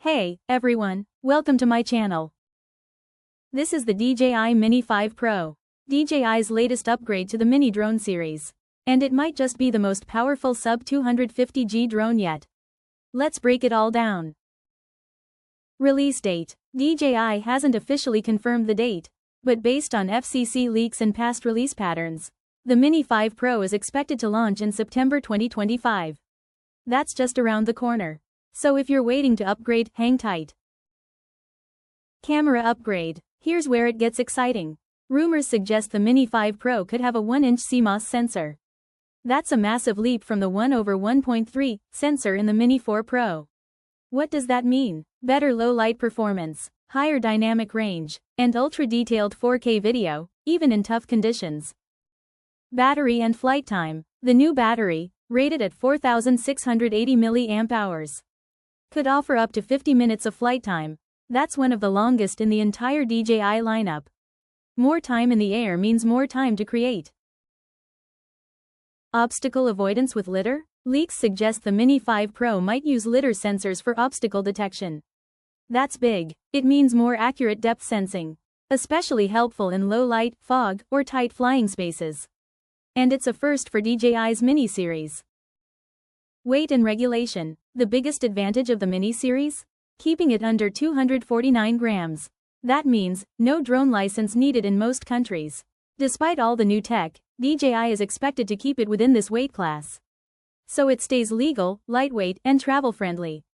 Hey, everyone, welcome to my channel. This is the DJI Mini 5 Pro, DJI's latest upgrade to the Mini drone series. And it might just be the most powerful sub-250G drone yet. Let's break it all down. Release date. DJI hasn't officially confirmed the date, but based on FCC leaks and past release patterns, the Mini 5 Pro is expected to launch in September 2025. That's just around the corner. So if you're waiting to upgrade, hang tight. Camera upgrade. Here's where it gets exciting. Rumors suggest the Mini 5 Pro could have a 1-inch CMOS sensor. That's a massive leap from the 1/1.3 sensor in the Mini 4 Pro. What does that mean? Better low-light performance, higher dynamic range, and ultra-detailed 4K video, even in tough conditions. Battery and flight time. The new battery, rated at 4,680 mAh, could offer up to 50 minutes of flight time. That's one of the longest in the entire DJI lineup. More time in the air means more time to create. Obstacle avoidance with LiDAR? Leaks suggest the Mini 5 Pro might use LiDAR sensors for obstacle detection. That's big. It means more accurate depth sensing, especially helpful in low light, fog, or tight flying spaces. And it's a first for DJI's Mini series. Weight and regulation. The biggest advantage of the Mini series? Keeping it under 249 grams. That means, no drone license needed in most countries. Despite all the new tech, DJI is expected to keep it within this weight class. So it stays legal, lightweight, and travel-friendly.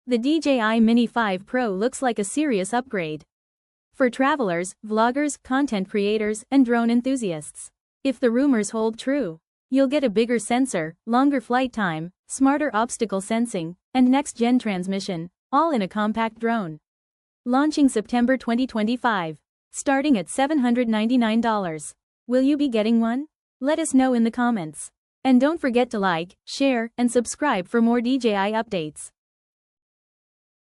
The DJI Mini 5 Pro looks like a serious upgrade for travelers, vloggers, content creators, and drone enthusiasts. If the rumors hold true, you'll get a bigger sensor, longer flight time, smarter obstacle sensing, and next-gen transmission, all in a compact drone. Launching September 2025. Starting at $799. Will you be getting one? Let us know in the comments. And don't forget to like, share, and subscribe for more DJI updates.